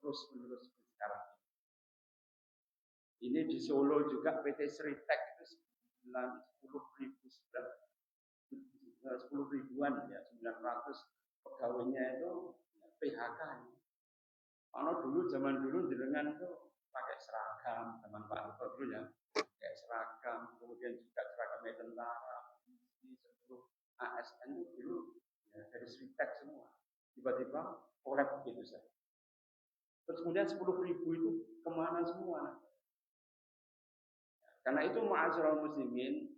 terus-menerus sekarang. Ini di Solo juga PT Sritek itu 10 ribuan ya, 900 pegawainya itu PHK. Karena zaman dulu jenengan itu pakai seragam, zaman Pak Harto dulu ya, pakai seragam, kemudian juga seragamnya tentara, seluruh ASN itu dulu ya, dari Sritek semua. Tiba-tiba oleh begitu saja. Terus kemudian 10 ribu itu kemana semua? Karena itu ma'asyiral muslimin,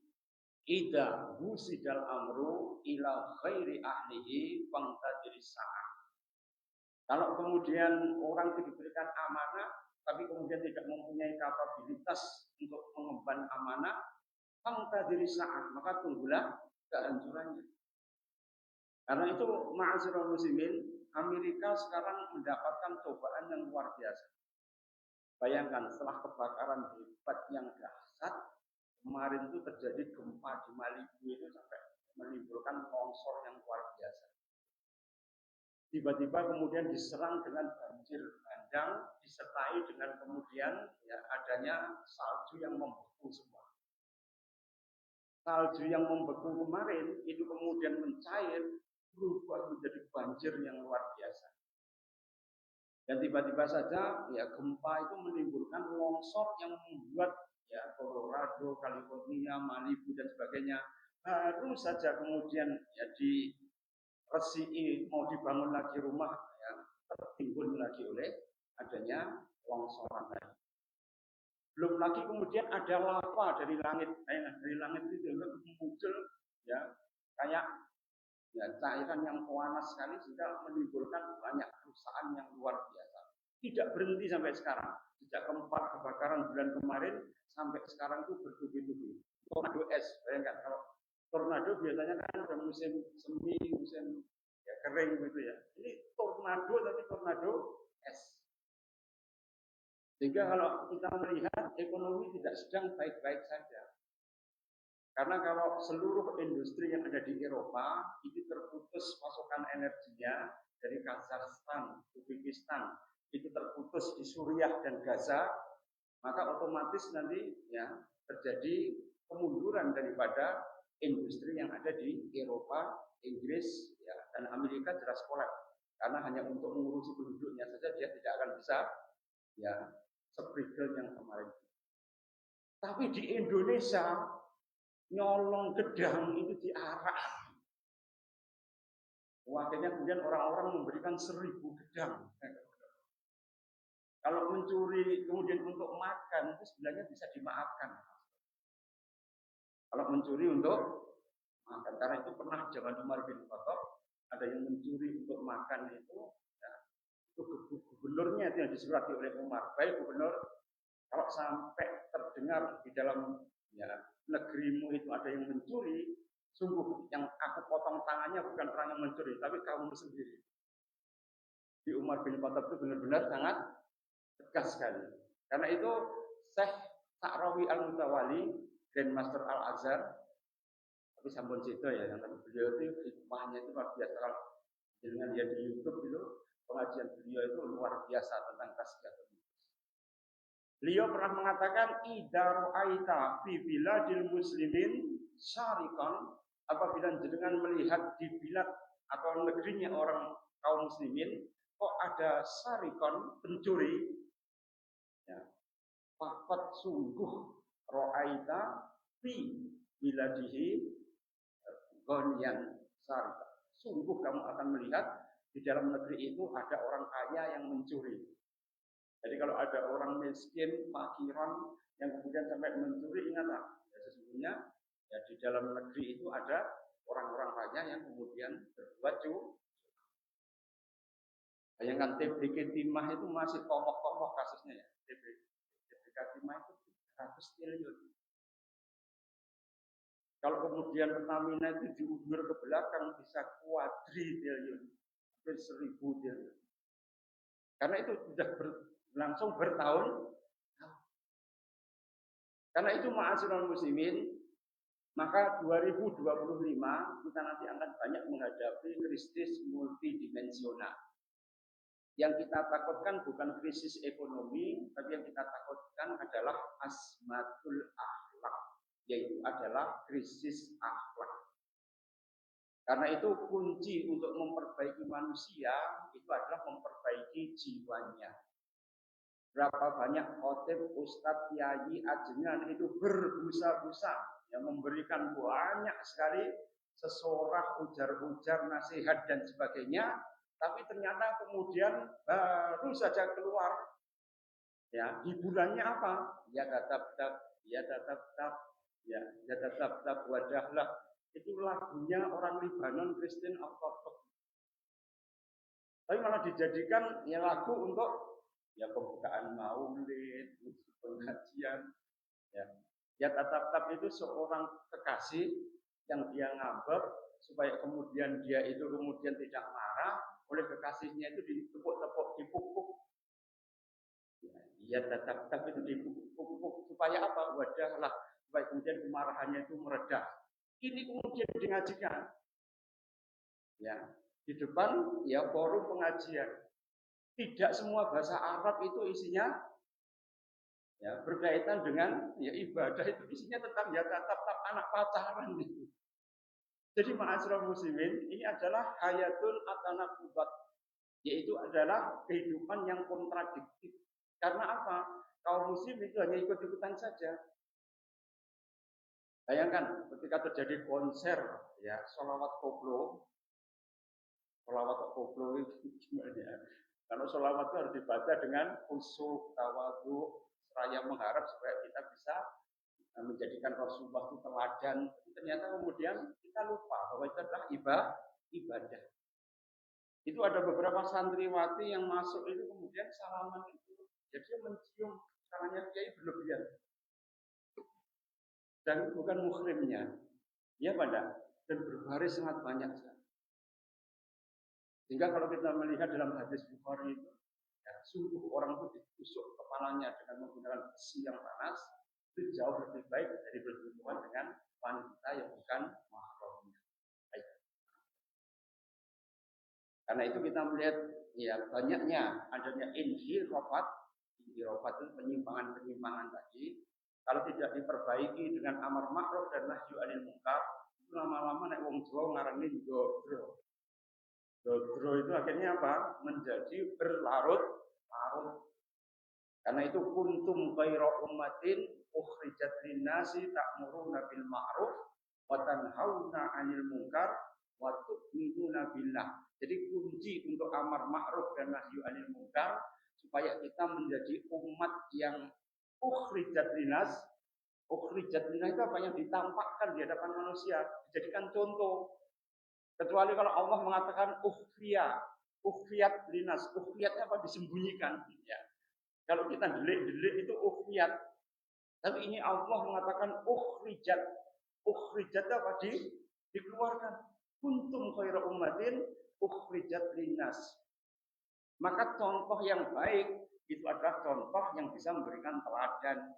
idza husidal amru ila khairi ahlihi fangtadiri sa'ah. Kalau kemudian orang itu diberikan amanah, tapi kemudian tidak mempunyai kapabilitas untuk mengemban amanah, fangtadiri sa'ah, maka tunggulah kehancurannya. Karena itu ma'asyiral muslimin, Amerika sekarang mendapatkan cobaan yang luar biasa. Bayangkan setelah kebakaran hebat yang dahsyat, kemarin itu terjadi gempa di Maluku itu sampai menimbulkan longsor yang luar biasa. Tiba-tiba kemudian diserang dengan banjir bandang, disertai dengan kemudian ya adanya salju yang membeku semua. Salju yang membeku kemarin itu kemudian mencair, berubah menjadi banjir yang luar biasa. Dan tiba-tiba saja ya gempa itu menimbulkan longsor yang membuat ya Colorado, California, Malibu dan sebagainya. Baru saja kemudian ya di Resii mau dibangun lagi rumah ya tertimbun lagi oleh adanya longsoran tadi. Belum lagi kemudian ada lava dari langit itu muncul ya kayak ya cairan yang panas sekali sehingga menimbulkan banyak kerusakan yang luar biasa. Tidak berhenti sampai sekarang. Sejak keempat kebakaran bulan kemarin sampai sekarang itu bertubi-tubi. Tornado es, bayangkan kalau tornado biasanya kan ada musim semi, musim ya, kering gitu ya. Ini tornado tapi tornado es. Sehingga kalau kita melihat ekonomi tidak sedang baik-baik saja. Karena kalau seluruh industri yang ada di Eropa itu terputus pasokan energinya dari Kazakhstan, Uzbekistan, itu terputus di Suriah dan Gaza, maka otomatis nanti ya terjadi kemunduran daripada industri yang ada di Eropa, Inggris, ya, dan Amerika jelas kolaps. Karena hanya untuk mengurusi penduduknya saja dia tidak akan bisa ya seprigel yang kemarin. Tapi di Indonesia nyolong gedang itu diarak. Akhirnya kemudian orang-orang memberikan 1000 gedang. Kalau mencuri kemudian untuk makan itu sebenarnya bisa dimaafkan. Kalau mencuri untuk makan, karena itu pernah zaman Umar bin Khattab ada yang mencuri untuk makan itu, ya, itu gubernurnya itu yang disurati oleh Umar. Baik gubernur, kalau sampai terdengar di dalam ya negerimu itu ada yang mencuri, sungguh yang aku potong tangannya bukan orang yang mencuri, tapi kamu sendiri. Di Umar bin Khattab itu benar-benar sangat tegas sekali. Karena itu Syekh Sa'rawi Al-Mutawali, Grandmaster Al-Azhar, tapi sampun situ ya, yang beliau itu hikmahnya itu luar biasa. Dengan dia di YouTube itu pengajian beliau itu luar biasa tentang tasbih. Beliau pernah mengatakan idza ra'aita fi biladil muslimin syarikan, apabila jenengan melihat di bilad atau negerinya orang kaum muslimin kok ada syarikan pencuri ya faqad sungguh ra'aita fi biladihi ghaniyan syarikan, sungguh kamu akan melihat di dalam negeri itu ada orang kaya yang mencuri. Jadi kalau ada orang miskin, fakiran yang kemudian sampai mencuri, ingatlah ya sesungguhnya ya di dalam negeri itu ada orang-orang kaya yang kemudian berbuat curang. Bayangkan TBK Timah itu masih tokoh-tokoh kasusnya ya. TBK Timah itu 100 triliun. Kalau kemudian Pertamina itu diundur ke belakang bisa kuadriliun, hampir 1000 triliun. Karena itu sudah langsung bertahun. Karena itu ma'asyiral muslimin, maka 2025 kita nanti akan banyak menghadapi krisis multidimensional. Yang kita takutkan bukan krisis ekonomi, tapi yang kita takutkan adalah asmatul akhlak, yaitu adalah krisis akhlak. Karena itu kunci untuk memperbaiki manusia itu adalah memperbaiki jiwanya. Berapa banyak khotib, ustadz, kiai, ajengan itu berbusa-busa yang memberikan banyak sekali sesorah, ujar-ujar, nasihat dan sebagainya. Tapi ternyata kemudian baru saja keluar, ya hiburannya apa? Ya tatap-tap, ya tatap-tap, ya tatap-tap, wadahlah. Itu lagunya orang Libanon Kristen Orthodox. Tapi malah dijadikan ya lagu untuk ya pembukaan maulid, pengajian. Ya tatap-tap itu seorang kekasih yang dia ngambek supaya kemudian dia itu kemudian tidak marah oleh kekasihnya itu ditepuk-tepuk, dipukul. Ya tatap-tap itu dipukul supaya apa? Wadahlah, supaya kemudian kemarahannya itu meredah. Ini kemudian dingajikan. Ya, di depan ya forum pengajian. Tidak semua bahasa Arab itu isinya ya berkaitan dengan ya ibadah, itu isinya tentang ya tatap-tap anak pacaran itu. Jadi ma'asyiral muslimin, ini adalah hayatun atanakubat, yaitu adalah kehidupan yang kontradiktif. Karena apa? Kaum muslim itu hanya ikut-ikutan saja. Bayangkan ketika terjadi konser ya sholawat koplo itu gimana? Karena sholawat itu harus dibaca dengan khusyuk, tawadhu, seraya mengharap supaya kita bisa menjadikan Rasulullah itu teladan. Ternyata kemudian kita lupa bahwa itu adalah ibadah. Itu ada beberapa santriwati yang masuk itu kemudian salaman itu, jadi mencium tangannya kiai berlebihan. Dan bukan muhrimnya, ya pada dan berbaris sangat banyak. Sehingga kalau kita melihat dalam hadis Bukhari itu, ya, sungguh orang itu ditusuk kepalanya dengan menggunakan besi yang panas, itu jauh lebih baik dari berhubungan dengan wanita yang bukan mahramnya. Karena itu kita melihat ya banyaknya adanya inhirafat itu penyimpangan-penyimpangan tadi. Kalau tidak diperbaiki dengan amar ma'ruf dan nahyu anil munkar, itu lama-lama nek wong Jawa ngarani dobro. Dobro itu akhirnya apa? Menjadi berlarut-larut. Karena itu kuntum khairu ummatin ukhrijat linnasi ta'muruna bil ma'ruf wa tanhauna 'anil munkar wa tu'minuna billah. Jadi kunci untuk amar ma'ruf dan nahyu 'anil munkar supaya kita menjadi umat yang ukhrijat linnas. Ukhrijat linnas itu apa? Yang ditampakkan di hadapan manusia, dijadikan contoh. Kecuali kalau Allah mengatakan ukhriyat linnas. Ukhriyatnya apa? Disembunyikan, ya. Kalau kita delik-delik itu ukhriyat. Tapi ini Allah mengatakan ukhrijat. Ukhrijat apa? Dikeluarkan. Kuntum khairu ummatin ukhrijat linnas. Maka contoh yang baik itu adalah contoh yang bisa memberikan teladan.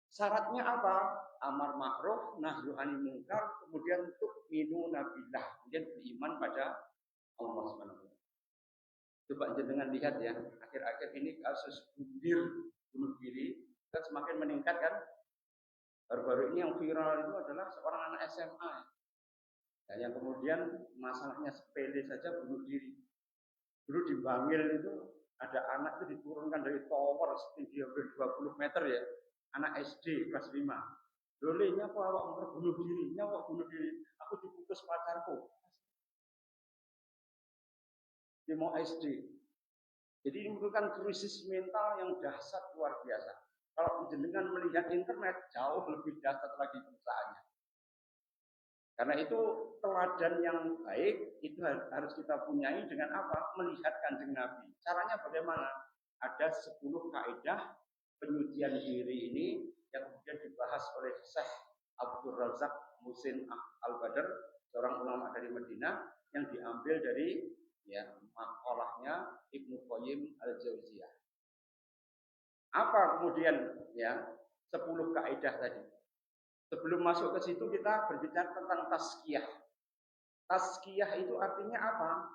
Syaratnya apa? Amar ma'ruf, nahyu 'anil munkar, kemudian tu'minuna billah, kemudian beriman pada Allah Subhanahu. Coba jenengan lihat ya, akhir-akhir ini kasus bunuh diri kan semakin meningkat kan? Baru-baru ini yang viral itu adalah seorang anak SMA yang kemudian masalahnya sepele saja bunuh diri. Dulu di Bangil itu ada anak itu diturunkan dari tower setinggi hampir 20 meter ya, anak SD kelas 5. Dole nyapa awak bunuh diri, nyawa bunuh diri. Aku diputus pacarku. Dia mau SD. Jadi ini merupakan krisis mental yang dahsyat luar biasa. Kalau jenengan melihat internet jauh lebih dahsyat lagi perusahaannya. Karena itu teladan yang baik itu harus kita punyai dengan apa? Melihat Kanjeng Nabi. Caranya bagaimana? Ada 10 kaidah penyucian diri ini yang kemudian dibahas oleh Syekh Abdul Razak Muhsin Al-Badr, seorang ulama dari Madinah yang diambil dari ya makalahnya Ibnu Qayyim Al-Jauziyah. Apa kemudian ya 10 kaidah tadi? Sebelum masuk ke situ kita berbicara tentang tazkiyah. Tazkiyah itu artinya apa?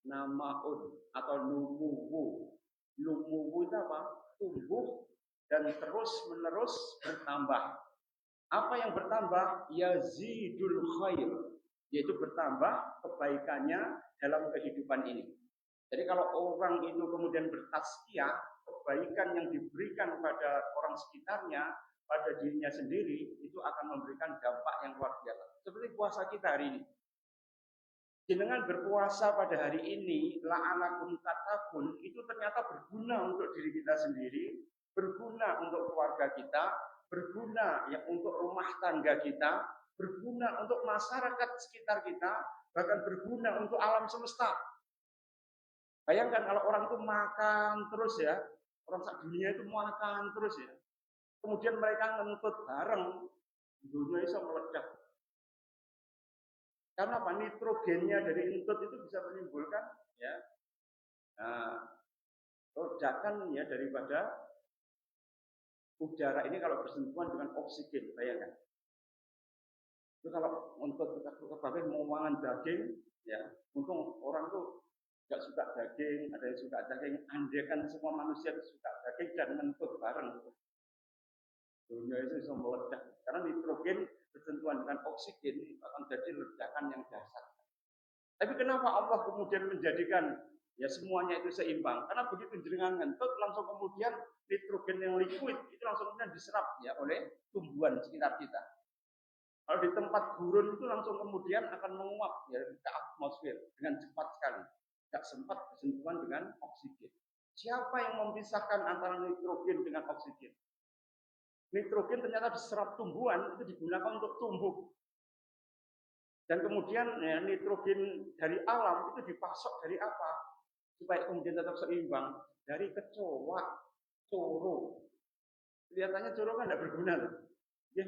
namaun atau numuwu. Numuwu itu apa? Tumbuh dan terus menerus bertambah. Apa yang bertambah? Yazidul khair, yaitu bertambah kebaikannya dalam kehidupan ini. Jadi kalau orang itu kemudian bertazkiyah, kebaikan yang diberikan pada orang sekitarnya, pada dirinya sendiri, itu akan memberikan dampak yang luar biasa. Seperti puasa kita hari ini. Dengan berpuasa pada hari ini, la'alakum tatakun, itu ternyata berguna untuk diri kita sendiri, berguna untuk keluarga kita, berguna ya untuk rumah tangga kita, berguna untuk masyarakat sekitar kita, bahkan berguna untuk alam semesta. Bayangkan kalau orang itu makan terus ya, orang sak dunia itu makan terus ya. Kemudian mereka ngentut bareng, dunia itu meledak. Karena apa? Nitrogennya dari entut itu bisa menimbulkan ya ledakan ya daripada udara ini kalau bersentuhan dengan oksigen, bayangkan. Itu kalau untuk kita mau makan daging, ya, untung orang tuh nggak suka daging, ada yang suka daging, andaikan semua manusia suka daging dan ngentut bareng. Dunia itu bisa meledak karena nitrogen bersentuhan dengan oksigen akan jadi ledakan yang dahsyat. Tapi kenapa Allah kemudian menjadikan ya semuanya itu seimbang? Karena begitu jenengan ngentut langsung kemudian nitrogen yang liquid itu langsung kemudian diserap ya oleh tumbuhan sekitar kita. Kalau di tempat gurun itu langsung kemudian akan menguap ya ke atmosfer dengan cepat sekali. Tidak sempat bersentuhan dengan oksigen. Siapa yang memisahkan antara nitrogen dengan oksigen? Nitrogen ternyata diserap tumbuhan itu digunakan untuk tumbuh. Dan kemudian ya, nitrogen dari alam itu dipasok dari apa? Supaya kemudian tetap seimbang. Dari kecoa, coro. Kelihatannya coro kan tidak berguna loh. Ya,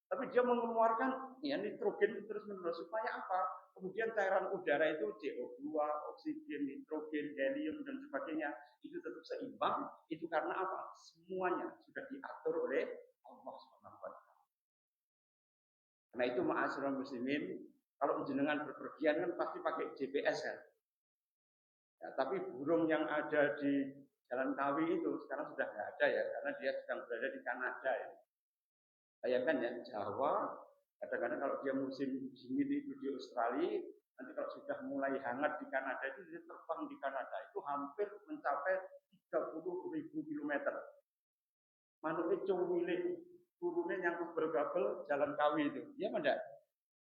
tapi dia mengeluarkan ya, nitrogen terus menerus. Supaya apa? Kemudian cairan udara itu CO2, oksigen, nitrogen, helium, dan sebagainya. Itu tetap seimbang. Itu karena apa? Semuanya sudah diatur oleh Allah SWT. Karena itu ma'asyiral muslimin, kalau jenengan berpergian kan pasti pakai GPS kan. Ya, tapi burung yang ada di Jalan Kawi itu sekarang sudah nggak ada ya, karena dia sedang berada di Kanada ya. Bayangkan ya, Jawa, kadang-kadang kalau dia musim dingin itu di Australia, nanti kalau sudah mulai hangat di Kanada itu dia terbang di Kanada itu hampir mencapai 30.000 kilometer. Manuknya cuwilik, turunnya yang gabel-gabel Jalan Kawi itu, ya enggak?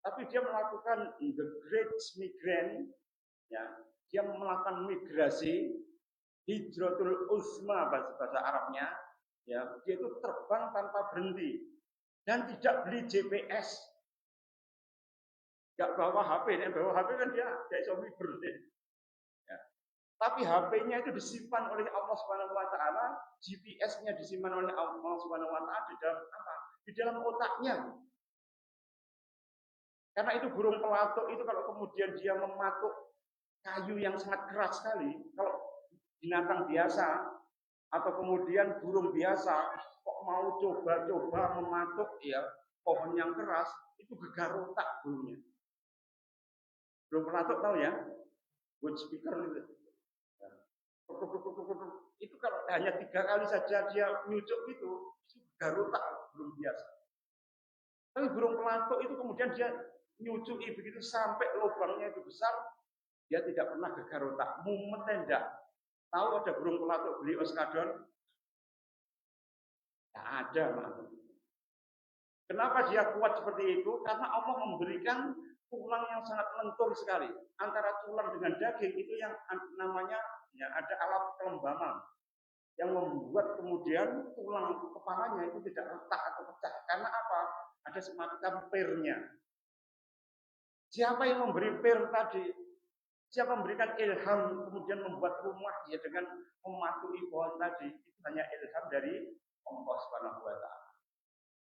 Tapi dia melakukan the great migrant, ya, dia melakukan migrasi hijratul uzma bahasa Arabnya, ya, dia itu terbang tanpa berhenti dan tidak beli GPS, nggak bawa HP, yang bawa HP kan dia bisa migrasi. Ya. Tapi HP-nya itu disimpan oleh Allah Subhanahu Wa Taala, GPS-nya disimpan oleh Allah Subhanahu Wa Taala di dalam apa? Di dalam otaknya. Karena itu burung pelatuk itu kalau kemudian dia mematuk kayu yang sangat keras sekali, kalau binatang biasa atau kemudian burung biasa kok mau coba-coba mematuk ya pohon yang keras, itu gegar otak burungnya. Burung pelatuk tahu ya? Wood speaker itu. Itu kalau hanya 3 kali saja dia nyucuk itu gegar otak burung biasa. Tapi burung pelatuk itu kemudian dia nyucuki begitu sampai lubangnya itu besar, dia tidak pernah gegar otak, mumet enggak. Tahu ada burung pelatuk beli oskadon? Tidak ada, Pak. Kenapa dia kuat seperti itu? Karena Allah memberikan tulang yang sangat lentur sekali. Antara tulang dengan daging itu yang namanya ya ada alat kelembaman yang membuat kemudian tulang kepalanya itu tidak retak atau pecah. Karena apa? Ada semacam pernya. Siapa yang memberi per tadi? Siapa memberikan ilham kemudian membuat rumah ya dengan mematuhi pohon tadi? Itu hanya ilham dari Allah Subhanahu Wa Taala.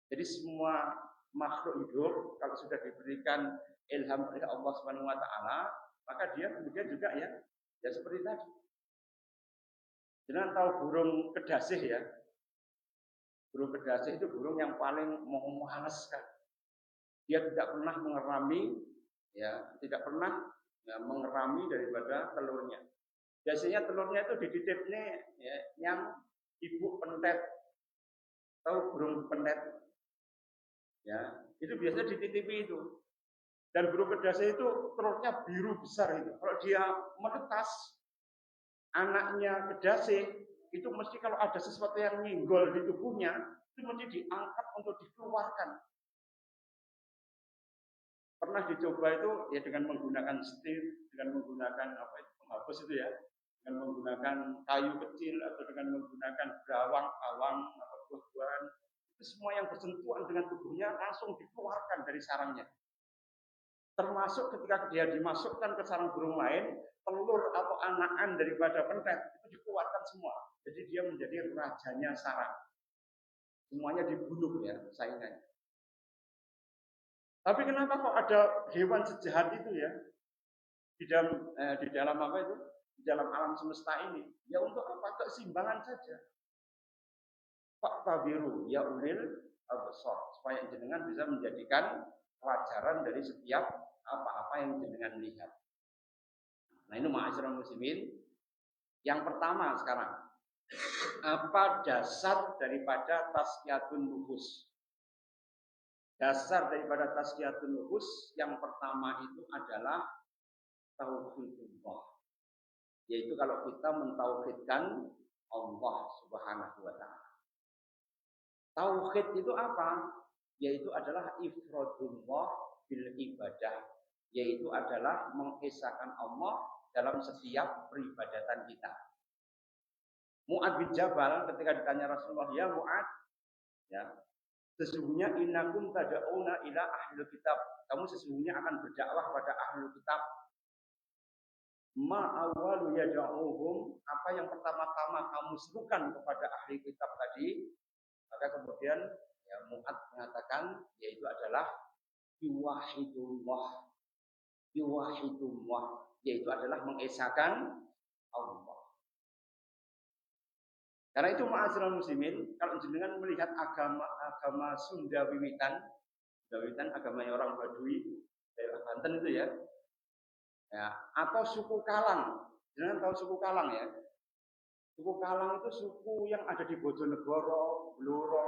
Jadi semua makhluk hidup kalau sudah diberikan ilham oleh Allah Subhanahu Wa Taala, maka dia kemudian juga ya seperti tadi. Jangan tahu burung kedasih ya. Burung kedasih itu burung yang paling males kan. Dia tidak pernah mengerami, ya, tidak pernah ya, mengerami daripada telurnya. Biasanya telurnya itu dititipnya ya, yang ibu pentet, tahu burung pentet, ya itu biasanya dititipi itu. Dan burung kedasnya itu telurnya biru besar itu. Kalau dia menetas anaknya kedasnya itu mesti kalau ada sesuatu yang nyenggol di tubuhnya itu mesti diangkat untuk dikeluarkan. Pernah dicoba itu ya dengan menggunakan stir, dengan menggunakan apa itu penghapus itu ya, dengan menggunakan kayu kecil atau dengan menggunakan bawang atau buah-buahan, itu semua yang bersentuhan dengan tubuhnya langsung dikeluarkan dari sarangnya. Termasuk ketika dia dimasukkan ke sarang burung lain, telur atau anakan daripada pentet itu dikeluarkan semua. Jadi dia menjadi rajanya sarang. Semuanya dibunuh ya saingannya. Tapi kenapa kok ada hewan sejahat itu ya di dalam apa itu? Di dalam alam semesta ini? Ya untuk apa? Keseimbangan saja. Pak Tabiru ya ulil absar, supaya jenengan bisa menjadikan pelajaran dari setiap apa-apa yang jenengan lihat. Nah ini ma'asyiral muslimin. Yang pertama sekarang, apa dasar daripada tazkiyatun nufus? Dasar daripada tazkiyatun nufus yang pertama itu adalah tauhidullah. Yaitu kalau kita mentauhidkan Allah Subhanahu wa taala. Tauhid itu apa? Yaitu adalah ifradullah bil ibadah, yaitu adalah mengesahkan Allah dalam setiap peribadatan kita. Mu'ad bin Jabal ketika ditanya Rasulullah, ya Mu'ad, ya, sesungguhnya innakum tad'una ila ahlul kitab. Kamu sesungguhnya akan berdakwah pada ahlul kitab. Ma awwalu yad'uhum, apa yang pertama-tama kamu serukan kepada ahli kitab tadi? Maka kemudian ya Mu'ad mengatakan yaitu adalah yuwahidullah. Yuwahidullah, yaitu adalah mengesahkan Allah. Karena itu ma'asyiral muslimin, kalau jenengan melihat agama Sunda Wiwitan agamanya orang Baduy, daerah Banten itu ya, atau suku Kalang. Jenengan tahu suku Kalang ya? Suku Kalang itu suku yang ada di Bojonegoro, Blora,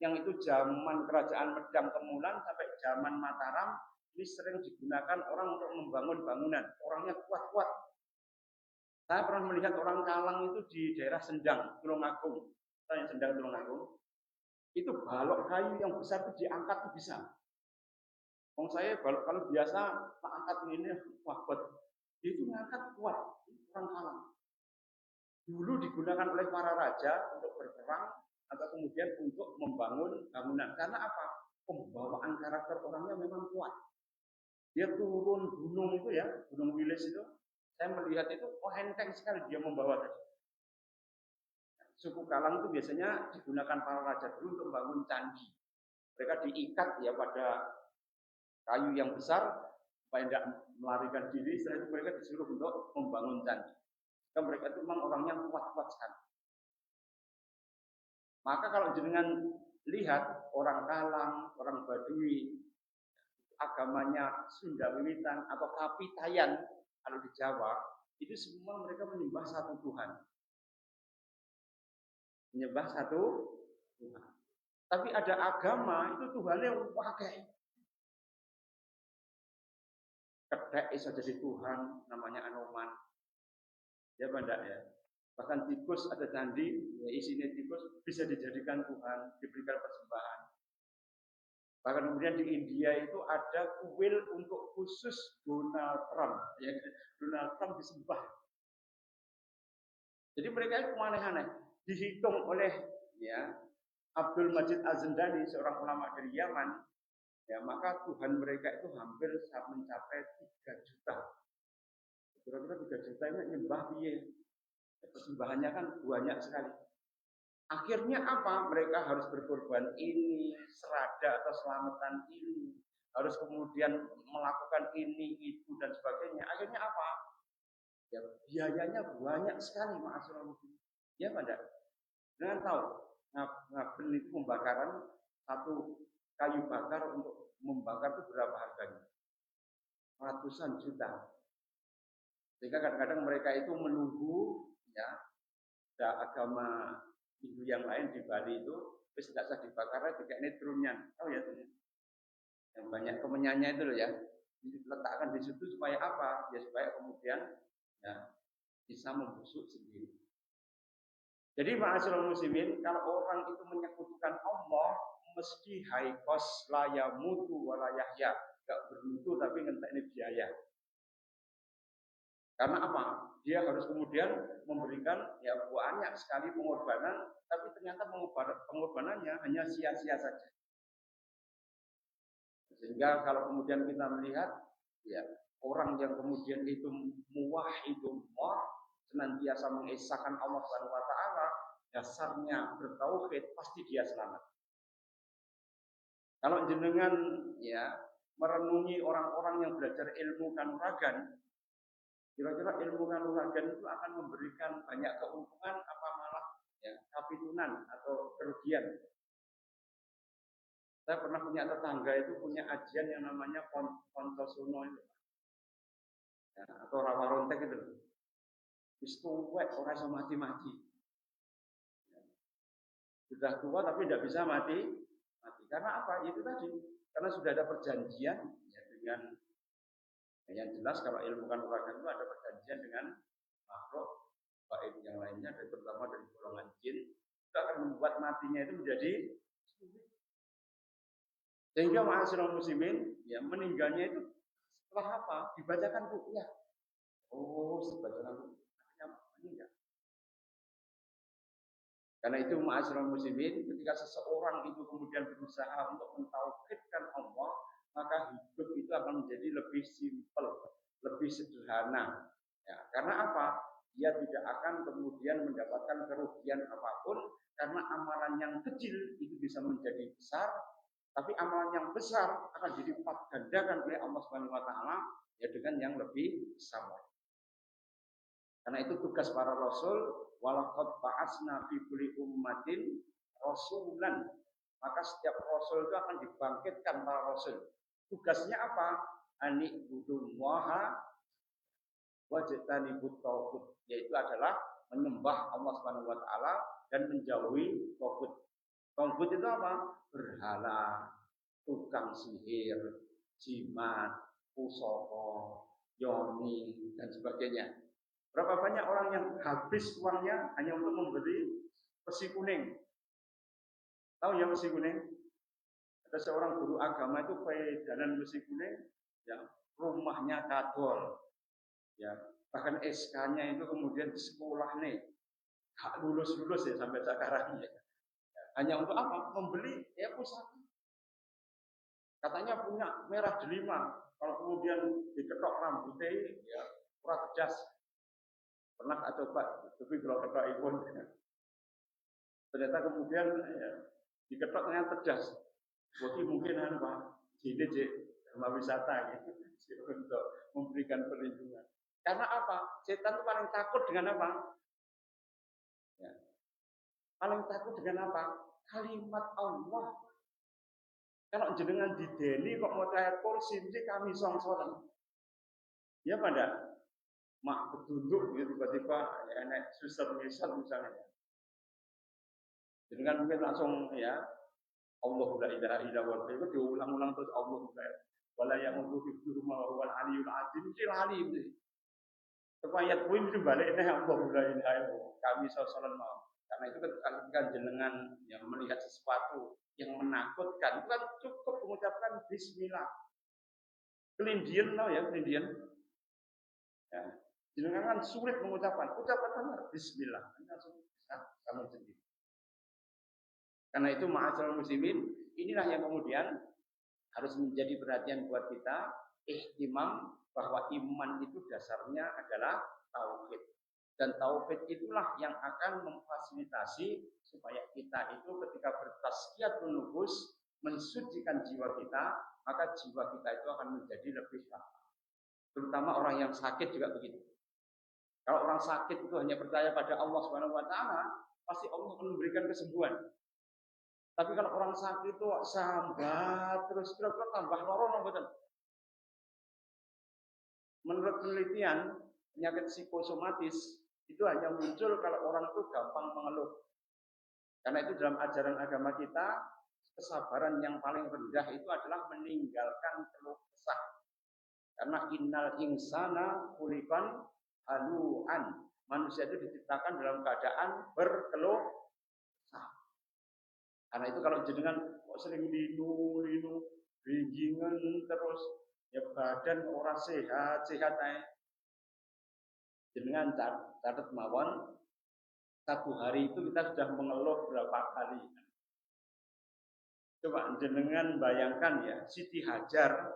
yang itu zaman kerajaan Medang Kemulan sampai zaman Mataram, ini sering digunakan orang untuk membangun bangunan. Orangnya kuat-kuat. Saya pernah melihat orang Kalang itu di daerah Sendang, Tulungagung. Tanya Sendang, Tulungagung. Itu balok kayu yang besar itu diangkat itu bisa. Kalau saya balok kalau biasa tak angkat ini kuat. Itu ngangkat kuat. Orang Kalang. Dulu digunakan oleh para raja untuk berperang atau kemudian untuk membangun bangunan. Karena apa? Pembawaan karakter orangnya memang kuat. Dia turun gunung itu ya, Gunung Wilis itu. Saya melihat itu, enteng sekali dia membawa tadi. Suku Kalang itu biasanya digunakan para raja dulu untuk membangun candi. Mereka diikat ya pada kayu yang besar supaya tidak melarikan diri. Setelah itu mereka disuruh untuk membangun candi. Dan mereka itu memang orangnya kuat-kuat sekali. Maka kalau jenengan lihat orang Kalang, orang Baduy, agamanya Sunda Wiwitan atau Kapitayan, kalau di Jawa, itu semua mereka menyembah satu Tuhan. Menyembah satu Tuhan. Tapi ada agama, itu Tuhannya wakil. Kedek bisa jadi Tuhan, namanya Anoman. Ya Banda ya. Bahkan tikus ada candi, ya isinya tikus bisa dijadikan Tuhan, diberikan persembahan. Bahkan kemudian di India itu ada kuil untuk khusus Donald Trump. Ya, Donald Trump disembah. Jadi mereka itu aneh-aneh. Dihitung oleh ya Abdul Majid Az-Zindani, seorang ulama dari Yaman, ya maka Tuhan mereka itu hampir mencapai 3 juta. Kira-kira 3 juta ini nyembah piye? Persembahannya kan banyak sekali. Akhirnya apa? Mereka harus berkorban ini, serada atau selamatan ini, harus kemudian melakukan ini, itu dan sebagainya. Akhirnya apa? Ya biayanya banyak sekali, ma'asyiral muslimin. Ya Pada. Jangan tahu, ngabel itu pembakaran satu kayu bakar untuk membakar itu berapa harganya? Ratusan juta. Sehingga kadang-kadang mereka itu menunggu ya agama Hindu yang lain di Bali itu wis tidak usah dibakar juga ini turunnya. Oh ya, yang banyak kemenyannya itu loh ya. Diletakkan di situ supaya apa? Ya supaya kemudian ya bisa membusuk sendiri. Jadi ma'asyiral muslimin, kalau orang itu menyekutukan Allah mesti haikos la yamutu wa la yahya. Enggak bermutu tapi ngentekne biaya. Karena apa? Dia harus kemudian memberikan ya banyak sekali pengorbanan, tapi ternyata pengorbanannya hanya sia-sia saja. Sehingga kalau kemudian kita melihat ya orang yang kemudian itu muwahhidullah, senantiasa mengesahkan Allah Subhanahu wa taala, dasarnya bertauhid, pasti dia selamat. Kalau jenengan ya merenungi orang-orang yang belajar ilmu kanuragan, kira-kira ilmu kanuragan itu akan memberikan banyak keuntungan apa malah ya kapitunan atau kerugian. Saya pernah punya tetangga itu punya ajian yang namanya Poncosuno itu, ya, atau rawarontek itu. Wis tuwek ora iso mati-mati. Ya. Sudah tua tapi tidak bisa mati. Karena apa? Itu tadi. Karena sudah ada perjanjian ya, dengan yang jelas kalau ilmu kanuragan itu ada perjanjian dengan makhluk gaib yang lainnya, terutama dari golongan jin, itu akan membuat matinya itu menjadi sulit. Sehingga ma'asyiral muslimin, ya meninggalnya itu setelah apa? Dibacakan ruqyah. Oh, dibacakan ruqyah meninggal. Karena itu ma'asyiral muslimin, ketika seseorang itu kemudian berusaha untuk mentauhidkan Allah, maka hidup itu akan menjadi lebih simpel, lebih sederhana. Ya, karena apa? Dia tidak akan kemudian mendapatkan kerugian apapun, karena amalan yang kecil itu bisa menjadi besar, tapi amalan yang besar akan dilipat gandakan oleh Allah Subhanahu wa taala ya dengan yang lebih besar. Karena itu tugas para rasul, walaqad ba'atsna fi kulli ummatin rasulan. Maka setiap rasul itu akan dibangkitkan para rasul. Tugasnya apa? Ani budullaha wajtanibut taghut, yaitu adalah menyembah Allah Subhanahu wa taala dan menjauhi taghut. Taghut itu apa? Berhala, tukang sihir, jimat, pusaka, yoni dan sebagainya. Berapa banyak orang yang habis uangnya hanya untuk membeli pesi kuning? Tahu ya pesi kuning? Ada seorang guru agama itu pedanan pesi kuning, ya rumahnya kadol, ya bahkan SK-nya itu kemudian di sekolah nih, gak lulus ya sampai sekarang ya. Hanya untuk apa? Membeli ya pusaka. Katanya punya merah delima, kalau kemudian diketok rambutnya, ya kurang jas. Pernah tak coba, tapi kalau ketok ikon. Ternyata kemudian ya, diketok ternyata cerdas. Jadi mungkin apa? Sini rumah wisata gitu untuk memberikan perlindungan. Karena apa? Setan itu paling takut dengan apa? Ya. Paling takut dengan apa? Kalimat Allah. Kalau jenengan dideni kok mau ayat kursi, mesti kami songsoran. Ya pada mak betunduk gitu tiba-tiba ya, naik susah misalnya. Jenengan mungkin langsung ya Allahu la ilaha illa huwa, itu diulang-ulang terus Allahu la wala yamutu fi rumah wal aliyul azim, mesti lali mesti. Ayat kuwi mesti balik neh Allahu la ilaha illa kami sallallahu mau. Karena itu ketika jenengan yang melihat sesuatu yang menakutkan, itu kan cukup mengucapkan bismillah. Kelindian tau ya, kelindian. Ya. Jenengan kan sulit mengucapkan, ucapkan bismillah. Langsung bisa kamu sendiri. Karena itu ma'asyiral muslimin, inilah yang kemudian harus menjadi perhatian buat kita, ihtimam bahwa iman itu dasarnya adalah tauhid. Dan tauhid itulah yang akan memfasilitasi supaya kita itu ketika bertazkiyatun nufus, mensucikan jiwa kita, maka jiwa kita itu akan menjadi lebih lapang. Terutama orang yang sakit juga begitu. Kalau orang sakit itu hanya percaya pada Allah Subhanahu wa taala, pasti Allah akan memberikan kesembuhan. Tapi kalau orang sakit itu sambat terus kira-kira tambah loro betul. Menurut penelitian penyakit psikosomatis itu hanya muncul kalau orang itu gampang mengeluh. Karena itu dalam ajaran agama kita, kesabaran yang paling rendah itu adalah meninggalkan keluh kesah. Karena innal insana khuliqan haluan. Manusia itu diciptakan dalam keadaan berkeluh kesah. Karena itu kalau jenengan kok sering linu, bingingan terus, ya badan orang sehat aja. Jenengan catat mawon, satu hari itu kita sudah mengeluh berapa kali. Coba jenengan bayangkan ya, Siti Hajar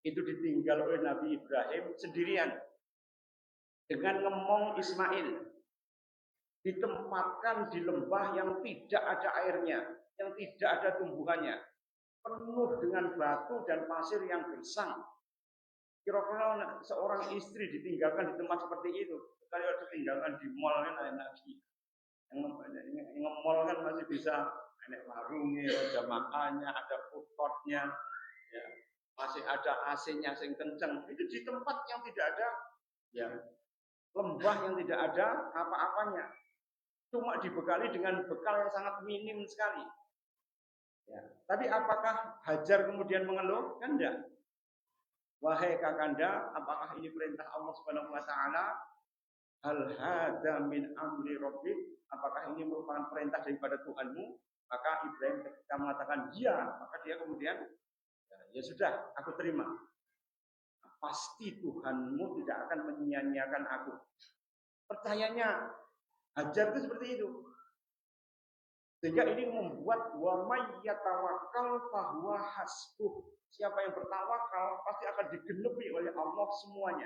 itu ditinggal oleh Nabi Ibrahim sendirian dengan ngemong Ismail, ditempatkan di lembah yang tidak ada airnya, yang tidak ada tumbuhannya, penuh dengan batu dan pasir yang gersang. Kira-kira seorang istri ditinggalkan di tempat seperti itu, kalau ditinggalkan di mall kan enak lagi. Yang mall kan masih bisa ada warungnya, ada makannya, ada food courtnya, ya, masih ada AC-nya yang kencang. Itu di tempat yang tidak ada, ya, lembah yang tidak ada apa-apanya, cuma dibekali dengan bekal yang sangat minim sekali. Ya. Tapi apakah Hajar kemudian mengeluh? Kan enggak. Wahai kakanda, apakah ini perintah Allah Subhanahu wa taala? Hal hada min amri rabbik? Apakah ini merupakan perintah daripada Tuhanmu? Maka Ibrahim ketika mengatakan ya, maka dia kemudian ya sudah, aku terima. Pasti Tuhanmu tidak akan menyia-nyiakan aku. Percayanya Hajar itu seperti itu. Sehingga ini membuat wa may yatawakkal fahuwa hasbuh. Siapa yang bertawakal pasti akan digenepi oleh Allah semuanya.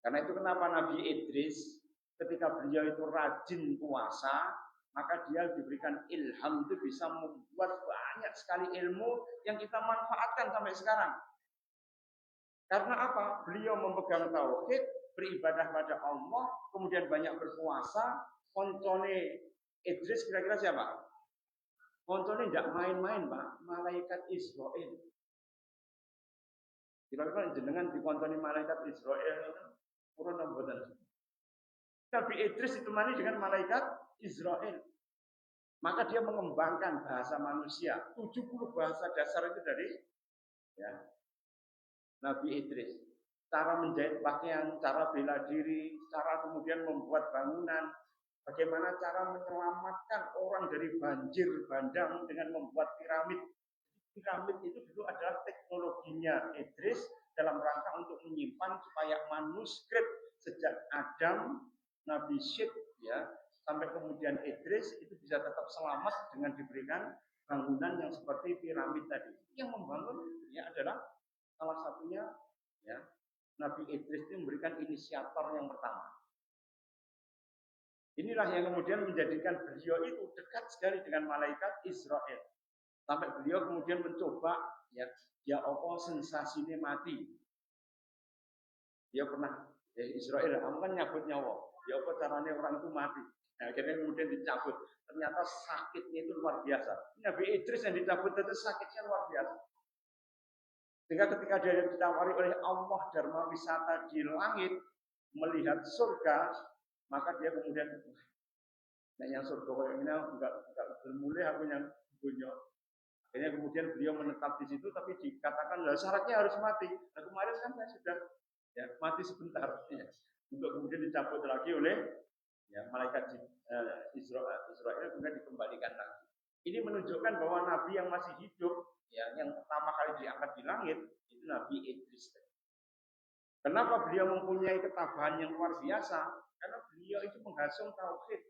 Karena itu kenapa Nabi Idris ketika beliau itu rajin puasa, maka dia diberikan ilham itu bisa membuat banyak sekali ilmu yang kita manfaatkan sampai sekarang. Karena apa? Beliau memegang tauhid, beribadah pada Allah, kemudian banyak berpuasa. Koncone Idris kira-kira siapa? Koncone tidak main-main, Pak. Malaikat Israel. Kira-kira jenengan dikonconi malaikat Israel itu kurang nombodan. Nabi Idris ditemani dengan malaikat Israel. Maka dia mengembangkan bahasa manusia. 70 bahasa dasar itu dari ya, Nabi Idris. Cara menjahit pakaian, cara bela diri, cara kemudian membuat bangunan, bagaimana cara menyelamatkan orang dari banjir bandang dengan membuat piramid. Piramid itu dulu adalah teknologinya Idris dalam rangka untuk menyimpan supaya manuskrip sejak Adam, Nabi Syed, ya, sampai kemudian Idris itu bisa tetap selamat dengan diberikan bangunan yang seperti piramid tadi. Yang membangun ya adalah salah satunya ya Nabi Idris itu memberikan inisiator yang pertama. Inilah yang kemudian menjadikan beliau itu dekat sekali dengan malaikat Israel. Sampai beliau kemudian mencoba ya apa sensasinya mati. Dia pernah ya Israel, kamu kan nyabut nyawa. Ya apa caranya orang itu mati. Nah, akhirnya kemudian dicabut. Ternyata sakitnya itu luar biasa. Nabi Idris yang dicabut itu sakitnya luar biasa. Sehingga ketika dia ditawari oleh Allah dharma wisata di langit melihat surga, maka dia kemudian yang surga kayak ini enggak bermulai aku yang punya. Akhirnya kemudian beliau menetap di situ, tapi dikatakan lah syaratnya harus mati. Nah kemarin kan saya sudah ya mati sebentar, ya, untuk kemudian dicabut lagi oleh ya malaikat Israel kemudian dikembalikan lagi. Ini menunjukkan bahwa Nabi yang masih hidup, ya, yang pertama kali diangkat di langit itu Nabi Idris. Kenapa beliau mempunyai ketabahan yang luar biasa? Karena beliau itu menghasung tauhid.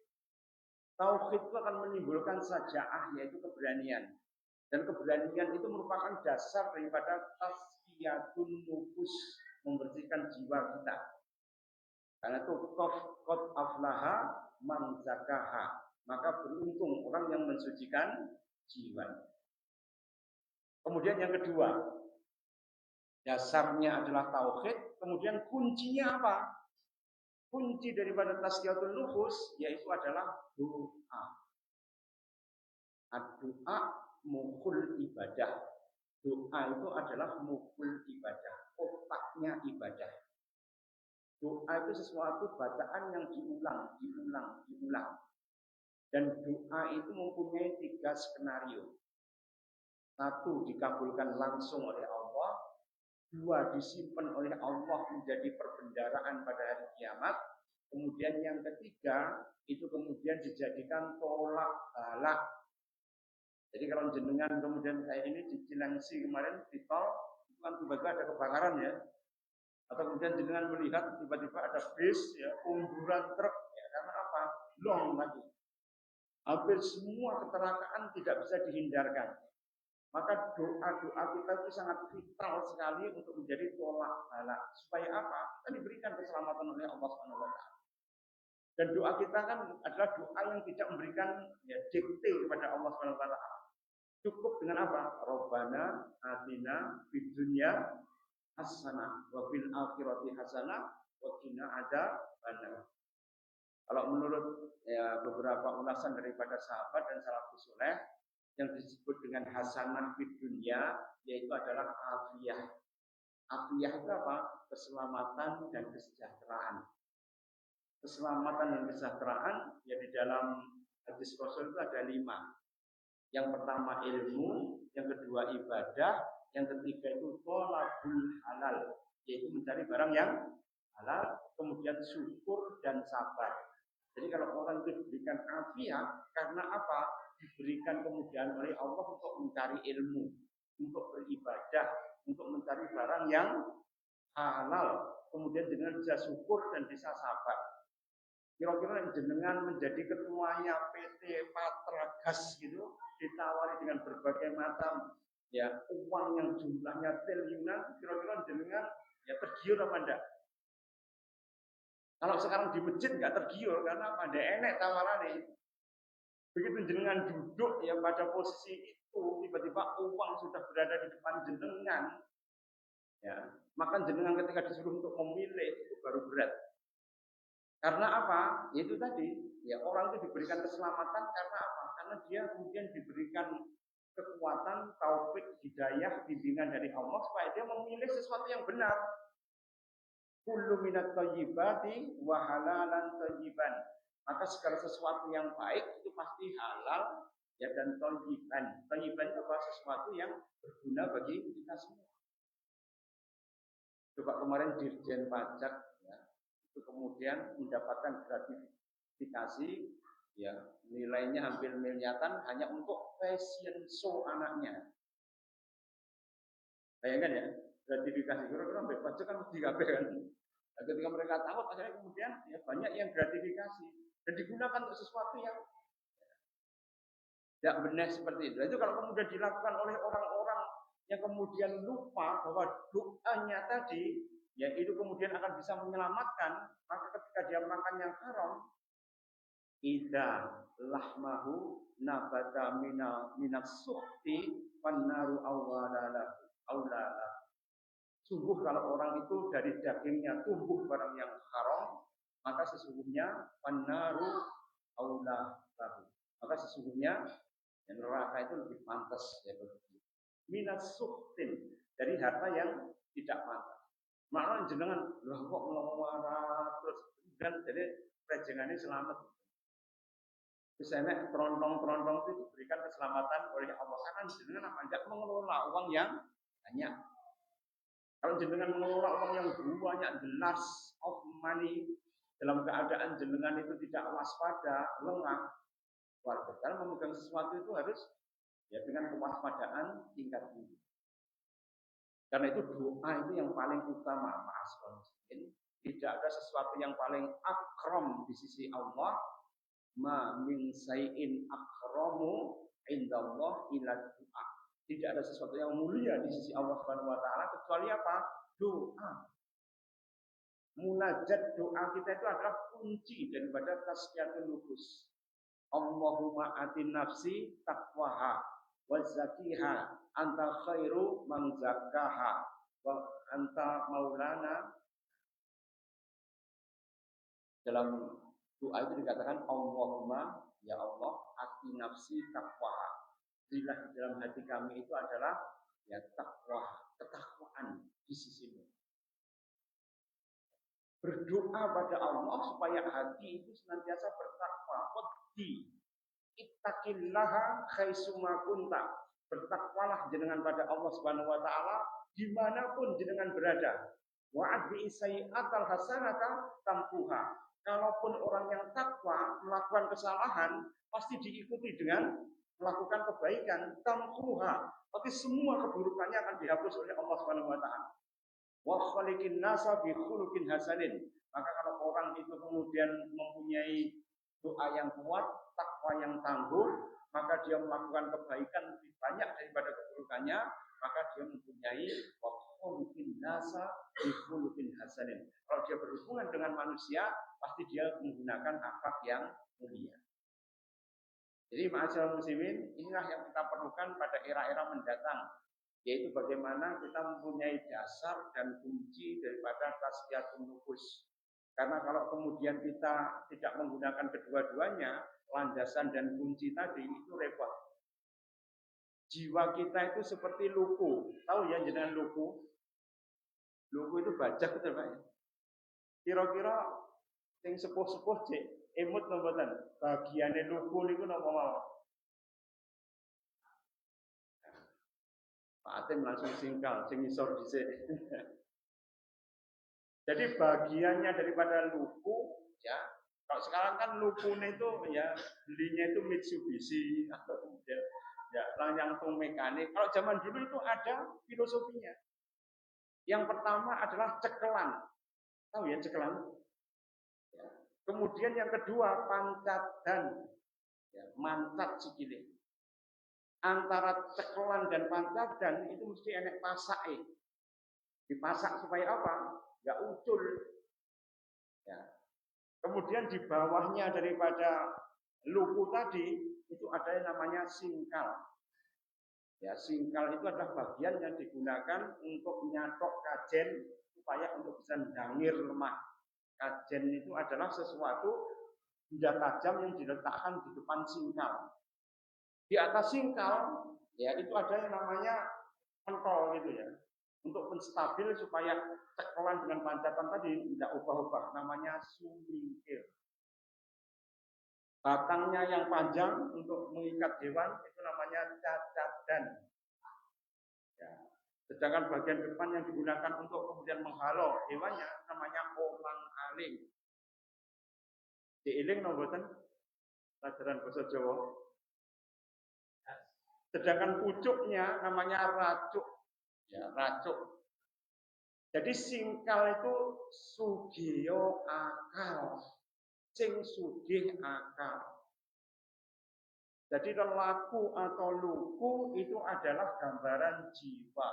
Tauhid itu akan menimbulkan sajaah, yaitu keberanian. Dan keberanian itu merupakan dasar daripada tazkiyatun nufus, membersihkan jiwa kita. Karena itu qad aflaha man zakaha, maka beruntung orang yang mensucikan jiwa. Kemudian yang kedua, dasarnya adalah tauhid, kemudian kuncinya apa? Kunci daripada tazkiyatun nufus yaitu adalah doa. Doa mukul ibadah. Doa itu adalah mukul ibadah. otaknya ibadah. Doa itu sesuatu bacaan yang diulang. Dan doa itu mempunyai 3 skenario. 1, dikabulkan langsung oleh Allah. 2, disimpan oleh Allah menjadi perbendaharaan pada hari kiamat. Kemudian yang ketiga, itu kemudian dijadikan tolak balak. Jadi kalau jenengan kemudian kayak ini di Cilengsi kemarin di tol, itu kan tiba-tiba ada kebakaran ya. Atau kemudian jenengan melihat tiba-tiba ada bis ya, umburan truk ya, karena apa? Long lagi. Hampir semua kecelakaan tidak bisa dihindarkan. Maka doa-doa kita itu sangat vital sekali untuk menjadi tolak balak. Supaya apa? Kita diberikan keselamatan oleh Allah Subhanahu wa taala. Dan doa kita kan adalah doa yang tidak memberikan ya, dikte kepada Allah Subhanahu wa taala. Cukup dengan apa? Rabbana atina fid dunya hasanah wa fil akhirati hasanah wa qina adzabannar. Kalau menurut ya, beberapa ulasan daripada sahabat dan salafus saleh, yang disebut dengan hasanah fid dunya yaitu adalah afiyah. Afiyah itu apa? Keselamatan dan kesejahteraan. Keselamatan dan kesejahteraan ya di dalam hadis Rasul itu ada 5. Yang pertama ilmu, yang kedua ibadah, yang ketiga itu thalabul halal, yaitu mencari barang yang halal, kemudian syukur dan sabar. Jadi kalau orang itu diberikan afiat, karena apa? Diberikan kemudian oleh Allah untuk mencari ilmu, untuk beribadah, untuk mencari barang yang halal, kemudian dengan bisa syukur dan bisa sabar. Kira-kira jenengan menjadi ketuanya PT Patra Gas gitu, ditawari dengan berbagai macam ya uang yang jumlahnya triliunan, kira-kira jenengan ya tergiur apa enggak? Kalau sekarang di masjid enggak tergiur karena apa? Enggak enak tawarannya. Begitu jenengan duduk ya pada posisi itu, tiba-tiba uang sudah berada di depan jenengan, ya maka jenengan ketika disuruh untuk memilih itu baru berat. Karena apa? Itu tadi, ya orang itu diberikan keselamatan karena apa? Karena dia kemudian diberikan kekuatan, taufik, hidayah, bimbingan dari Allah supaya dia memilih sesuatu yang benar. Kullu minat thayyibati wa halalan thayyiban. Maka segala sesuatu yang baik itu pasti halal ya dan thayyiban. Thayyiban itu apa? Sesuatu yang berguna bagi kita semua. Coba kemarin Dirjen Pajak itu kemudian mendapatkan gratifikasi ya nilainya hampir miliaran hanya untuk fashion show anaknya. Bayangkan ya, gratifikasi kira-kira bebas kan mesti kabeh kan. Nah, ketika mereka tahu akhirnya kemudian ya banyak yang gratifikasi dan digunakan untuk sesuatu yang tidak benar seperti itu. Itu kalau kemudian dilakukan oleh orang-orang yang kemudian lupa bahwa doanya tadi ya itu kemudian akan bisa menyelamatkan, maka ketika dia makan yang haram, idza lahmahu nabata minas suhti pannaru awwalala. Sungguh kalau orang itu dari dagingnya tumbuh barang yang haram, maka sesungguhnya pannaru awwalala. Maka sesungguhnya neraka itu lebih pantas ya begitu. Minas suhtin, dari harta yang tidak pantas. Malah jenengan loh kok ngelawarat terus dan jadi prejengannya selamat. Misalnya terontong-terontong itu diberikan keselamatan oleh Allah karena jenengan apa enggak mengelola uang yang banyak. Kalau jenengan mengelola uang yang banyak, the loss of money dalam keadaan jenengan itu tidak waspada, lengah, warga karena memegang sesuatu itu harus ya dengan kewaspadaan tingkat tinggi. Karena itu doa itu yang paling utama, ma'asron. Tidak ada sesuatu yang paling akram di sisi Allah. Ma min sayin akramu indallah ila doa. Tidak ada sesuatu yang mulia di sisi Allah Subhanahu wa taala kecuali apa? Doa. Munajat doa kita itu adalah kunci daripada tasqiyatul nufus. Allahumma atin nafsi taqwaha wa zakiha anta khairu man zakkaha wa anta maulana. Dalam doa itu dikatakan Allahumma ya Allah ati nafsi taqwaha. Berilah di dalam hati kami itu adalah ya takwa, ketakwaan. di sisimu. Berdoa pada Allah supaya hati itu senantiasa bertakwa. Wadi ittaqillaha khaitsuma kunta. Bertakwalah jenengan pada Allah Subhanahu wa taala dimanapun jenengan berada. Wa'adbi sayyi'atal hasanata tampuha. Kalaupun orang yang takwa melakukan kesalahan, pasti diikuti dengan melakukan kebaikan, tampuha. Tapi semua keburukannya akan dihapus oleh Allah Subhanahu wa taala. Wa khaliqin nasa bi khuluqin hasanin. Maka kalau orang itu kemudian mempunyai doa yang kuat, takwa yang tangguh, maka dia melakukan kebaikan lebih banyak daripada keburukannya, maka dia mempunyai wa khuluqin nasa bi khuluqin hasanin. Kalau dia berhubungan dengan manusia, pasti dia menggunakan akhlak yang mulia. Jadi ma'asyiral muslimin, inilah yang kita perlukan pada era-era mendatang, yaitu bagaimana kita mempunyai dasar dan kunci daripada tazkiyatun nufus. Karena kalau kemudian kita tidak menggunakan kedua-duanya, landasan dan kunci tadi, itu repot. Jiwa kita itu seperti luku. Tahu ya jenengan luku? Luku itu bajak betul Pak. Kira-kira sing sepuh-sepuh cek emut mboten. Bagiane luku niku napa mawon? Pak Atim langsung singkal, sing isor dhisik. Jadi bagiannya daripada luku, ya. Kalau sekarang kan lukune itu ya belinya itu Mitsubishi atau kemudian ya langsung mekanik. Kalau zaman dulu itu ada filosofinya. Yang pertama adalah cekelan. Tahu ya cekelan? Ya. Kemudian yang kedua pancatan, ya, mancat sikile. Antara cekelan dan pancatan itu mesti enek pasake. Dipasak supaya apa? Enggak ucul. Ya. Kemudian di bawahnya daripada luku tadi itu ada yang namanya singkal. Ya, singkal itu adalah bagian yang digunakan untuk nyatok kajen supaya untuk bisa mendangir lemak. Kajen itu adalah sesuatu benda tajam yang diletakkan di depan singkal. Di atas singkal, ya itu ada yang namanya pentol gitu ya. Untuk menstabil supaya cekelan dengan pancatan tadi tidak ubah-ubah, namanya sumingkir. Batangnya yang panjang untuk mengikat hewan itu namanya cacadan. Ya. Sedangkan bagian depan yang digunakan untuk kemudian menghalau hewannya namanya olang-aling. Diiling nomboten pelajaran bahasa Jawa. Sedangkan pucuknya namanya racuk. Ya, racuk. Jadi singkal itu sugiyo akal. Sing sugih akal. Jadi laku atau luku itu adalah gambaran jiwa.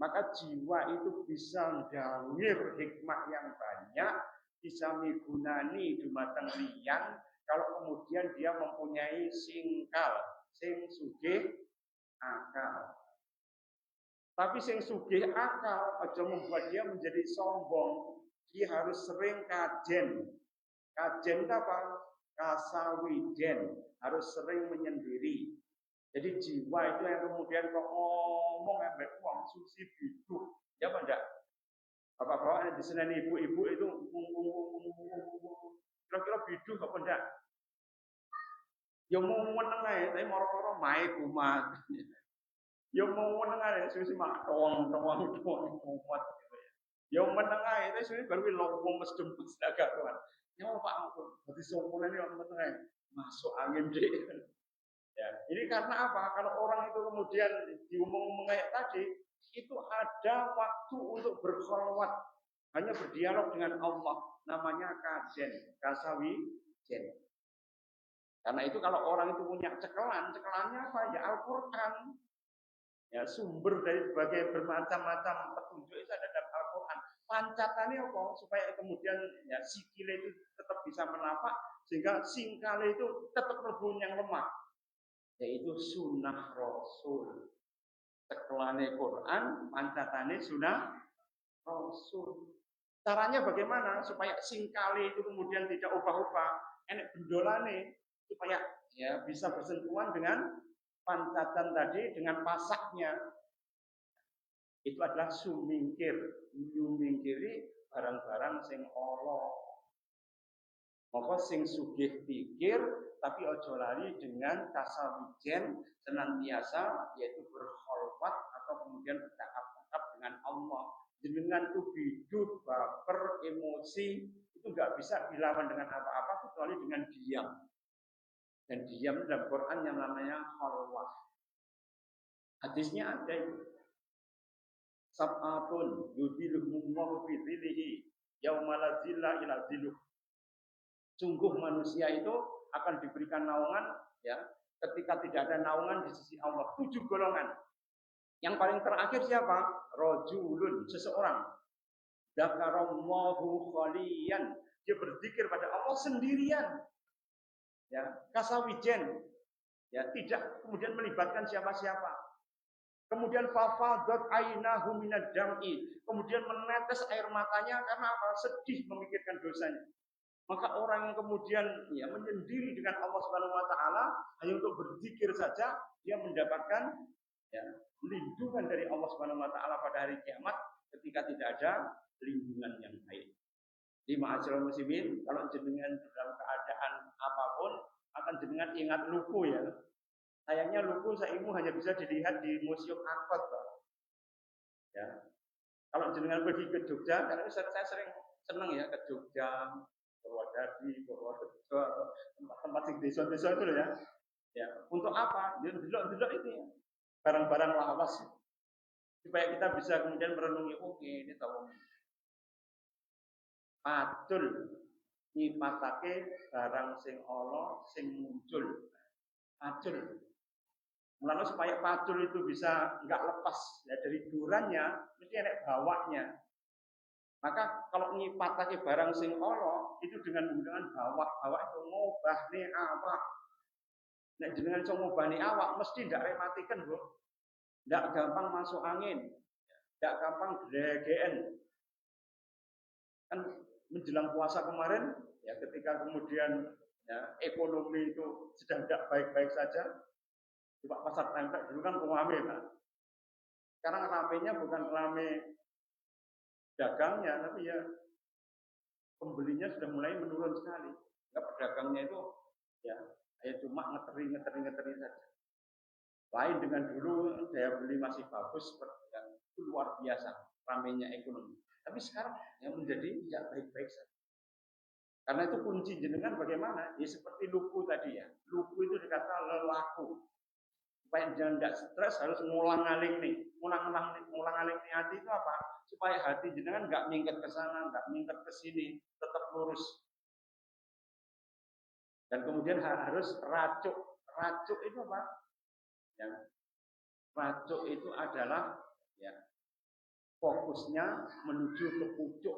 Maka jiwa itu bisa mendangir hikmah yang banyak, bisa migunani dumateng liyan kalau kemudian dia mempunyai singkal, sing sugih akal. Tapi sing sugih akal aja membuat dia menjadi sombong. Dia harus sering kajen. Kajen itu apa? Kasawijen. Harus sering menyendiri. Jadi jiwa itu yang kemudian kok ngomong ambek wong susi biduh. Ya apa enggak? Bapak-bapak di sini ibu-ibu itu kira-kira biduh apa enggak? Ya mau meneng ae, tapi moro-moro mae kumat. Ya mau meneng ae, susi mak toang kumat gitu ya. Ya meneng ae, tapi susi baru lompong mesdem sedagak tuan. Ya Pak ampun, berarti sombong ini orang meneng ae. Masuk angin deh. Ya, ini karena apa? Kalau orang itu kemudian diomong-omong kayak tadi, itu ada waktu untuk berkholwat, hanya berdialog dengan Allah, namanya kajen, kasawi jen. Karena itu kalau orang itu punya cekelannya apa? Ya Al-Quran. Ya sumber dari berbagai bermacam-macam petunjuk itu ada dalam Al-Quran. Pancatannya apa? Supaya kemudian ya sikile itu tetap bisa menapak, sehingga singkale itu tetap rebun yang lemah. Yaitu sunnah Rasul. Cekelane Quran, pancatane sunnah Rasul. Caranya bagaimana supaya singkale itu kemudian tidak ubah-ubah, enek bendolane supaya ya bisa bersentuhan dengan pancatan tadi dengan pasaknya. itu adalah sumingkir, nyumingkiri barang-barang sing Allah. Maka sing sugih pikir tapi ojo lali dengan kasawijen senantiasa yaitu berkholwat atau kemudian bercakap-cakap dengan Allah. Dengan tuh hidup, baper, emosi itu nggak bisa dilawan dengan apa-apa kecuali dengan diam. Dan diam dalam Quran yang namanya kholwat. Hadisnya ada itu. Sab'atun yudhiluhumullahu fi dhillihi yauma la dhilla illa dhilluh. Sungguh manusia itu akan diberikan naungan ya ketika tidak ada naungan di sisi Allah. 7 golongan. Yang paling terakhir siapa? Rajulun, seseorang. Dzakarallahu khaliyan. Dia berzikir pada Allah sendirian. Ya, kasawijen. Ya, tidak kemudian melibatkan siapa-siapa. Kemudian fafadat ainahu minad dam'i. Kemudian menetes air matanya karena apa? Sedih memikirkan dosanya. Maka orang yang kemudian ya menyendiri dengan Allah Subhanahu wa taala hanya untuk berzikir saja, dia mendapatkan ya, lindungan dari Allah Subhanahu wa taala pada hari kiamat ketika tidak ada lindungan yang baik. Di ma'asyiral muslimin, kalau jenengan dalam keadaan apapun akan jenengan ingat luku ya. Sayangnya luku saimu hanya bisa dilihat di Museum Angkot, Pak. Ya. Kalau jenengan pergi ke Jogja, karena saya sering senang ya ke Jogja, Purwodadi, Purworejo, tempat-tempat di desa-desa itu loh ya. Ya, untuk apa? Ya, delok-delok itu ya. Barang-barang lawas. Supaya kita bisa kemudian merenungi, oke, ini tahu. Padul nyipatake barang sing Allah sing muncul. Padul. Mulanya supaya pacul itu bisa nggak lepas ya dari durannya, mesti ada bawahnya. Maka kalau nyipatake barang sing Allah itu dengan menggunakan bawah itu ngobah nih awak. Nek jenengan iso ngobah nih awak mesti ndak rematikan, Bro. Ndak gampang masuk angin. Ndak gampang glegeken. Kan menjelang puasa kemarin ya ketika kemudian ya, ekonomi itu sedang tidak baik-baik saja. Coba pasar tempek dulu kan rame, Pak. Sekarang ramenya bukan rame dagangnya, tapi ya pembelinya sudah mulai menurun sekali. Ya, pedagangnya itu ya cuma ngeteri saja. Lain dengan dulu daya beli masih bagus, yang luar biasa ramenya ekonomi. Tapi sekarang yang menjadi tidak baik-baik saja. Karena itu kunci jenengan bagaimana? Ya seperti luku tadi ya. Luku itu dikata lelaku. Supaya jangan tidak stres harus ngulang-aling nih. Ngulang-aling hati itu apa? Supaya hati jenengan nggak minggat ke sana, nggak minggat ke sini, tetap lurus. Dan kemudian harus racuk. Racuk itu apa? Ya. Racuk itu adalah ya fokusnya menuju ke pucuk.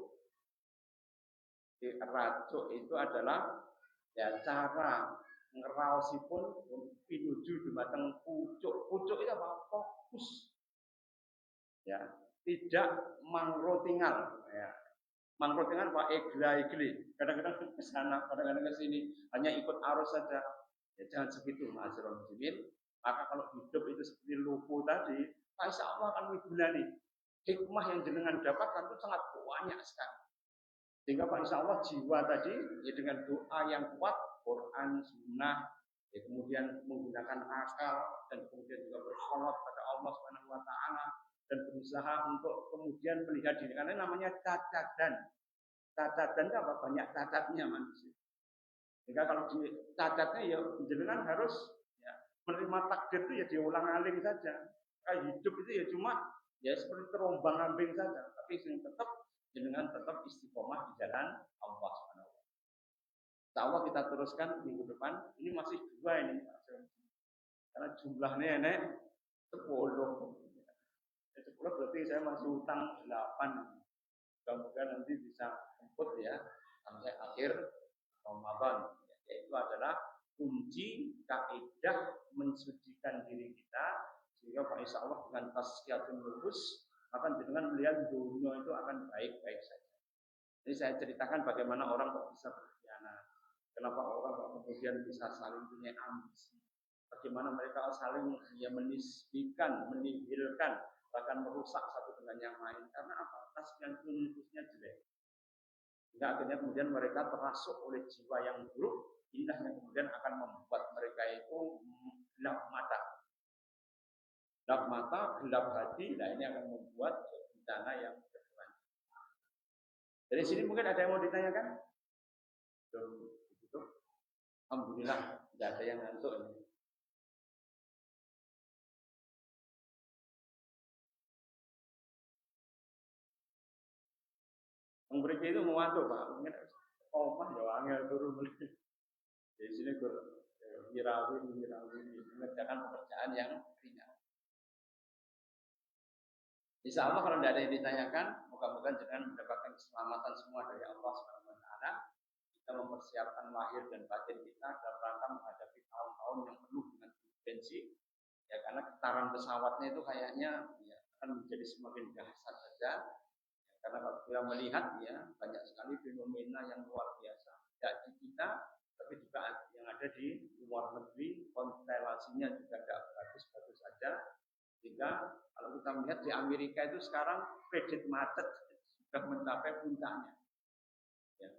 Jadi, racuk itu adalah ya cara ngeraosipun pinuju dumateng pucuk. Pucuk itu apa? Fokus. Ya, tidak mangrotingal ya. Mangrotingal apa? Egla-egli. Kadang-kadang ke sana, kadang-kadang ke sini, hanya ikut arus saja. Ya, jangan segitu, ma'asyiral muslimin. Maka kalau hidup itu seperti lupu tadi, insya Allah akan menggunani. Hikmah yang jenengan dapatkan itu sangat banyak sekali. Sehingga Pak insya Allah jiwa tadi ya dengan doa yang kuat, Quran, Sunnah, ya kemudian menggunakan akal dan kemudian juga berkholwat pada Allah Subhanahu Wa Taala dan berusaha untuk kemudian melihat diri karena namanya cacadan. Cacadan itu apa? Banyak cacatnya manusia. Sehingga kalau cacatnya ya jenengan harus ya, menerima takdir itu ya diulang-aling saja. Hidup itu ya cuma ya seperti terombang ambing saja, tapi tetap jenengan tetap istiqomah di jalan Allah Subhanahu wa taala. Insyaallah kita teruskan minggu depan. Ini masih 2 ini. Karena jumlahnya enek 10. 10 berarti saya masih utang 8. Mudah-mudahan nanti bisa jemput ya sampai akhir Ramadan. Yaitu adalah kunci kaidah mensucikan diri kita sehingga Pak insya Allah dengan tazkiyatun nufus akan dengan melihat dunia itu akan baik-baik saja. Jadi saya ceritakan bagaimana orang kok bisa berkhianat, kenapa orang kok kemudian bisa saling punya ambisi, bagaimana mereka saling ya menisbikan, menihilkan bahkan merusak satu dengan yang lain. Karena apa? Tasfiyatul nufusnya jelek. Sehingga akhirnya kemudian mereka terasuk oleh jiwa yang buruk. Inilah yang kemudian akan membuat mereka itu gelap mata. Gelap mata, gelap hati. Nah ini akan membuat bencana yang berkelanjutan. Dari sini mungkin ada yang mau ditanyakan? Begitu. Alhamdulillah tidak ada yang ngantuk ini. Murid itu mengantuk Pak, mungkin omah ya angel turun beli. Di sini wirawi mengerjakan pekerjaan yang ringan. Insya Allah kalau tidak ada yang ditanyakan, mudah-mudahan dengan mendapatkan keselamatan semua dari Allah Subhanahu Wa Taala, kita mempersiapkan lahir dan batin kita dalam rangka menghadapi tahun-tahun yang penuh dengan turbulensi. Ya karena getaran pesawatnya itu kayaknya ya, akan menjadi semakin dahsyat saja. Karena kalau kita melihat ya banyak sekali fenomena yang luar biasa. Tidak di kita, tapi juga yang ada di luar negeri, konstelasinya juga tidak bagus-bagus saja. Sehingga kalau kita melihat di Amerika itu sekarang kredit macet sudah mencapai puncaknya. Ya.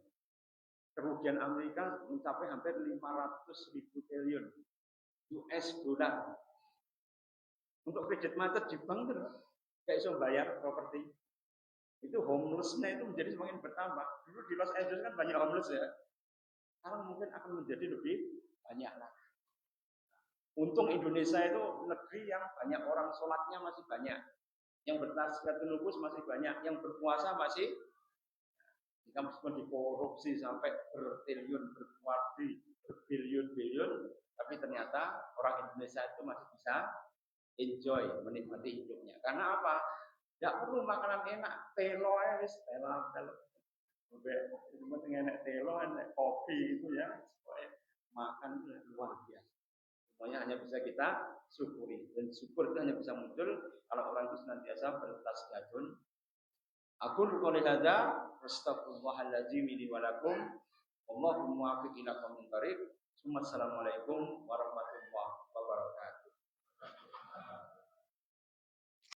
Kerugian Amerika mencapai hampir 500.000 triliun US dollar. Untuk kredit macet di bank terus kayak bisa bayar properti. Itu homelessnya itu menjadi semakin bertambah. Dulu di Los Angeles kan banyak homeless ya. Sekarang mungkin akan menjadi lebih banyak lagi. Untung Indonesia itu negeri yang banyak orang sholatnya masih banyak. Yang bertasyakuran nufus masih banyak. Yang berpuasa masih. Jika meskipun dikorupsi sampai bertriliun, berkuadri, berbiliun-biliun. Tapi ternyata orang Indonesia itu masih bisa enjoy, menikmati hidupnya. Karena apa? Tidak perlu makanan enak, telo aja wis telo. Cuma enak telo, enak kopi itu ya, supaya makan itu luar biasa. Semuanya hanya bisa kita syukuri dan syukur itu hanya bisa muncul kalau orang itu senantiasa bertasbihun. Aku qouli hadza astaghfirullahaladzim li wa lakum. Wallahu muwaffiq ila aqwamit thoriq. Assalamualaikum